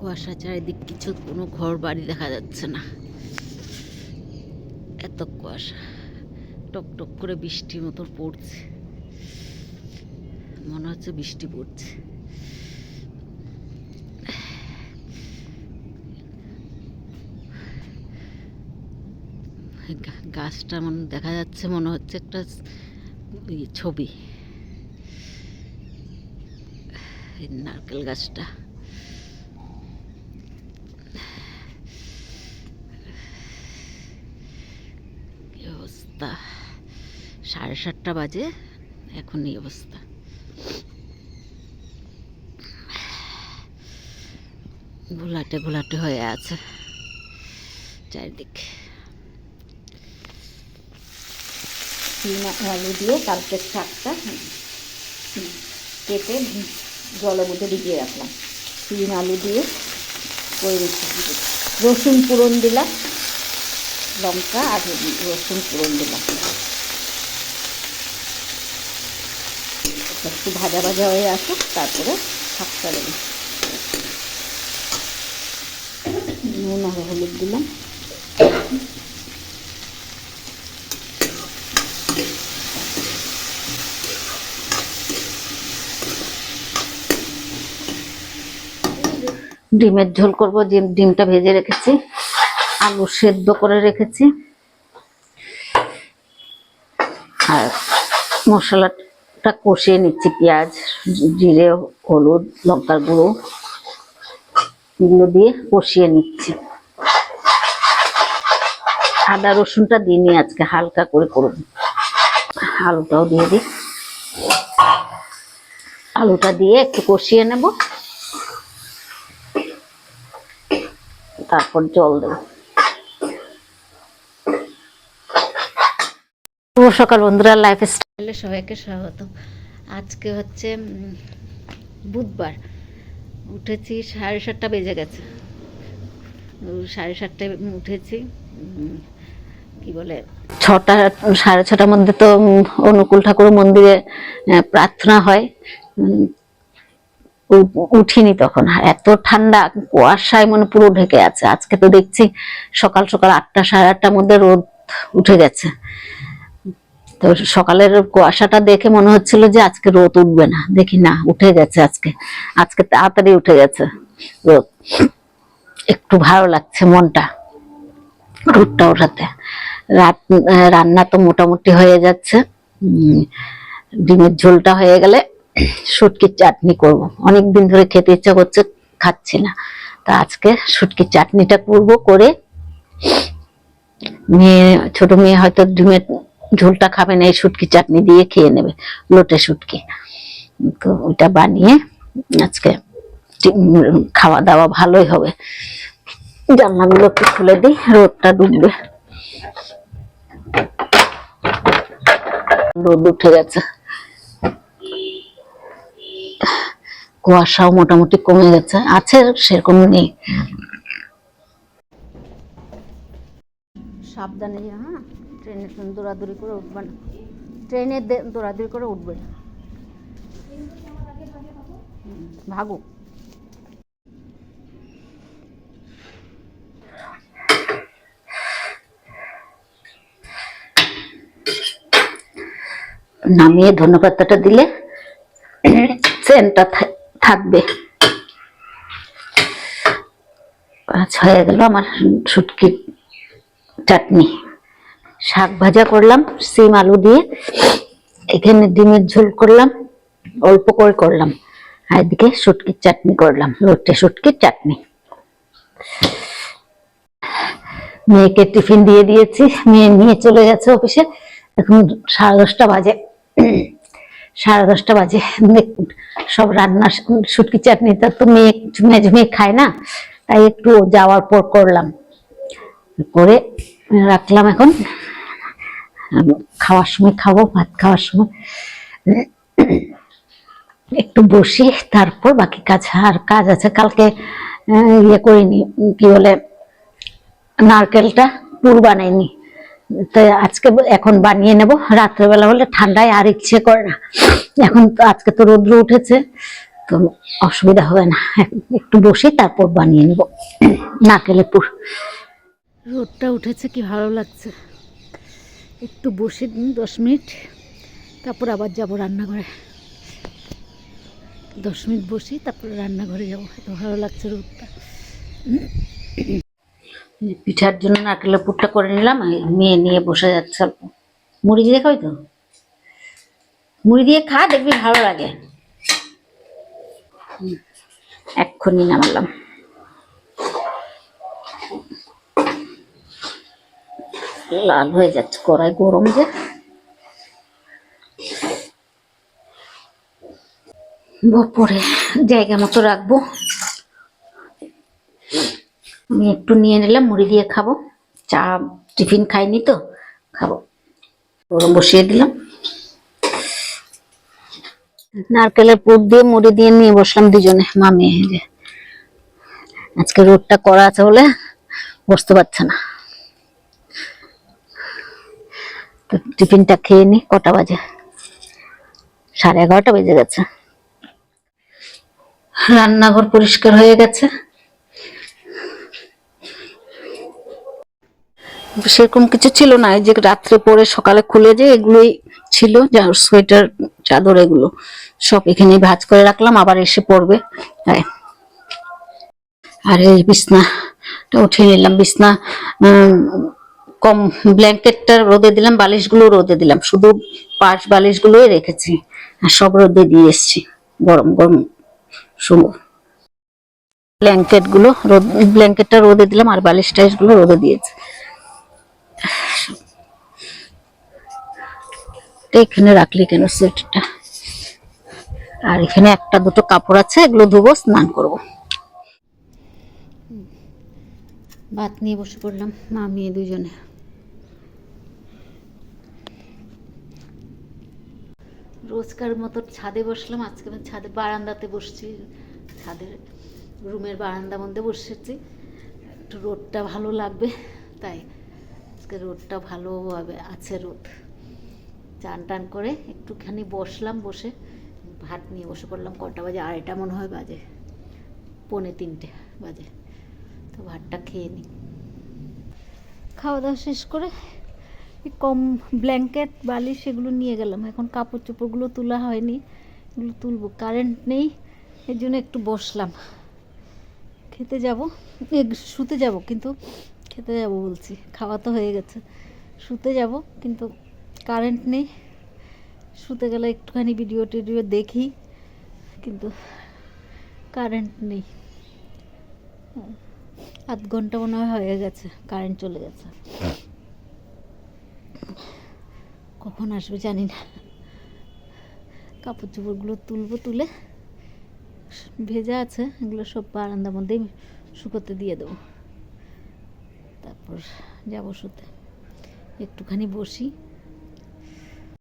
কুয়াশা, চারিদিক কিছু কোনো ঘর বাড়ি দেখা যাচ্ছে না, এত কুয়াশা। টক টক করে বৃষ্টির মতো পড়ছে, মনে হচ্ছে বৃষ্টি পড়ছে। গাছটা দেখা যাচ্ছে, মনে হচ্ছে একটা ছবি, নারকেল গাছটা। কি অবস্থা, 7:30 বাজে, এখন এই অবস্থা। ঘোলাটে ঘোলাটে হয়ে আছে চারিদিক। আলু দিয়ে কালকে শাকটা কেটে জলের মধ্যে ভিজিয়ে রাখলাম, 3 আলু দিয়ে করে রেখেছি। রসুন ফোড়ন দিলাম, লঙ্কা আর রসুন ফোড়ন দিলাম, একটু ভাজা ভাজা হয়ে আসুক, তারপরে শাকটা দেবো। নুন আর হলুদ দিলাম, ডিমের ঝোল করবো। ডিমটা ভেজে রেখেছি, আলু সেদ্ধ করে রেখেছি, আর মশলাটা কষিয়ে নিচ্ছি। পেঁয়াজ, জিরে, হলুদ, লঙ্কার গুঁড়ো এগুলো দিয়ে কষিয়ে নিচ্ছি। আদা রসুনটা দিইনি আজকে, হালকা করে করব। আলুটাও দিয়ে দিই, আলুটা দিয়ে একটু কষিয়ে নেব, তারপর জল দেব। শুভ সকাল বন্ধুরা, লাইফ স্টাইলে সবাইকে স্বাগত। আজকে হচ্ছে বুধবার, উঠেছি 7:30 বেজে গেছে। 7:30টায় উঠেছি, কি বলে 6টা 6:30টার মধ্যে তো অনুকূল ঠাকুর মন্দিরে প্রার্থনা হয়। উঠিনি তখন, এত ঠান্ডা, কুয়াশায় মনে পুরো ঢেকে আছে। আজকে তো দেখছি সকাল সকাল 8টা 8:30টার মধ্যে রোদ উঠে গেছে। তো সকালের কুয়াশাটা দেখে মনে হচ্ছিল যে আজকে রোদ উঠবে না, দেখি না উঠে গেছে। আজকে তাড়াতাড়ি উঠে গেছে রোদ, একটু ভালো লাগছে মনটা রোদটা ওঠাতে। রান্না তো মোটামুটি হয়ে যাচ্ছে। ডিমের ঝোলটা হয়ে গেলে শুটকির চাটনি করব। অনেকদিন ধরে খেতে ইচ্ছা করছে, খাচ্ছি না, তা আজকে শুটকির চাটনিটা করব। করে ছোট মেয়ে হয়তো ডিমের ঝোলটা খাবে না, এই শুটকি চাটনি দিয়ে খেয়ে নেবে, লোটে শুটকি। তো ওইটা বানিয়ে আজকে খাওয়া দাওয়া ভালোই হবে। জানলাগুলো একটু খুলে দিই, রোদটা ডুববে। রোদ উঠে গেছে, কুয়াশাও মোটামুটি কমে গেছে, আছে সেরকম নেই। সাবধানে, হ্যাঁ, ট্রেনে দৌড়াদৌড়ি করে উঠবে না, ট্রেনে দৌড়াদৌড়ি করে উঠবে না, ভাগো। নামিয়ে ধনেপাতাটা দিলে সেন্টটা থাকবে। হয়ে গেল আমার শুটকির চাটনি। শাক ভাজা করলাম সিম আলু দিয়ে, এখানে ডিমের ঝোল করলাম, অল্প করে করলাম, আর এদিকে শুটকির চাটনি করলাম, লোটে শুটকির চাটনি। মেয়েকে টিফিন দিয়ে দিয়েছি, মেয়ে নিয়ে চলে গেছে অফিসে। এখন 10:30 বাজে, 10:30 বাজে। সব রান্না, শুটকি চাটনিটা তো মেয়ে ঝুমে খায় না, তাই একটু যাওয়ার পর করলাম, করে রাখলাম। এখন খাওয়ার সময় খাবো, ভাত খাওয়ার সময় একটু বসি, তারপর বাকি কাজ। আর কাজ আছে, কালকে ইয়ে করিনি, কি বলে নারকেলটা পুর বানাইনি, তাই আজকে এখন বানিয়ে নেব। রাত্রেবেলা হলে ঠান্ডায় আর ইচ্ছে করে না। এখন তো আজকে তো রৌদ্র উঠেছে, তো অসুবিধা হবে না, একটু বসে তারপর বানিয়ে নেব নারকেলের পুর। রোদটা উঠেছে, কি ভালো লাগছে। একটু বসে 10 মিনিট, তারপর আবার যাব রান্নাঘরে। 10 মিনিট বসি, তারপরে রান্নাঘরে যাবো। এত ভালো লাগছে রোদটা। পিঠার জন্য নারকেলের পুরটা করে নিলাম, মেয়ে নিয়ে বসে যাচ্ছে। অল্প মুড়ি দিয়ে খাই তো, মুড়ি দিয়ে খা, দেখবি ভালো লাগে। এক্ষুনি নামালাম। লাল হয়ে যাচ্ছে, কড়াই গরম যে। পরে জায়গা মতো রাখবো। আমি একটু নিয়ে নিলাম, মুড়ি দিয়ে খাবো। চা টিফিন খাইনি তো, খাবো। গরম বসিয়ে দিলাম। নারকেলের পুর দিয়ে মুড়ি দিয়ে নিয়ে বসলাম দুজনে, মা মেয়ে। আজকে রোদটা করা আছে বলে বসতে পারছে না। তো টিফিনটা খেয়ে নি। কটা বাজে? 11:30 বেজে গেছে। রান্নাঘর পরিষ্কার হয়ে গেছে। সেরকম কিছু ছিল না, এই যে রাত্রে পরে সকালে খুলে যে এগুলোই ছিল, যা সোয়েটার চাদর এগুলো সব এখানে ভাঁজ করে রাখলাম, আবার এসে পড়বে তাই। আর এই বিছনাটা উঠিয়ে নিলাম। বিছনা কম, ব্ল্যাঙ্কেটটা রোদে দিলাম, বালিশগুলো রোদে দিলাম, শুধু পাশ বালিশগুলোই রেখেছি, আর সব রোদে দিয়ে এসছি। গরম গরম শুনো। ব্ল্যাঙ্কেটটা রোদে দিলাম, আর বালিশ টাইশ গুলো রোদে দিয়েছি। এখানে রাখলি কেন সোয়েটারটা? আর এখানে একটা দুটো কাপড় আছে, এগুলো ধুবো, স্নান করবো। ভাত নিয়ে বসে পড়লাম, মা মেয়ে দুজনে। রোজকার মতো ছাদে বসলাম, আজকে আমি ছাদে বারান্দাতে বসছি। ছাদের রুমের বারান্দার মধ্যে বসেছি, একটু রোদটা ভালো লাগবে তাই। আজকে রোদটা ভালোভাবে আছে, রোদ। চান টান করে একটুখানি বসলাম, বসে ভাত নিয়ে বসে পড়লাম। কটা বাজে? 2:30 মনে হয় বাজে, 2:45 বাজে। তো ভাতটা খেয়ে নিই। খাওয়া দাওয়া শেষ করে কম ব্ল্যাঙ্কেট বালিশ সেগুলো নিয়ে গেলাম। এখন কাপড় চোপড়গুলো তোলা হয়নি, এগুলো তুলবো। কারেন্ট নেই, এর জন্য একটু বসলাম। খেতে যাব, শুতে যাব, কিন্তু খেতে যাব বলছি, খাওয়া তো হয়ে গেছে। শুতে যাব, কিন্তু কারেন্ট নেই। শুতে গেলে একটুখানি ভিডিও টিডিও দেখি, কিন্তু কারেন্ট নেই। 8 ঘন্টা মনে হয় হয়ে গেছে কারেন্ট চলে গেছে। কখন আসবে জানি না। কাপড় চোপড়গুলো তুলবো, তুলে ভেজা আছে এগুলো সব বারান্দার মধ্যেই শুকোতে দিয়ে দেবো, তারপর যাবো শুতে। একটুখানি বসি।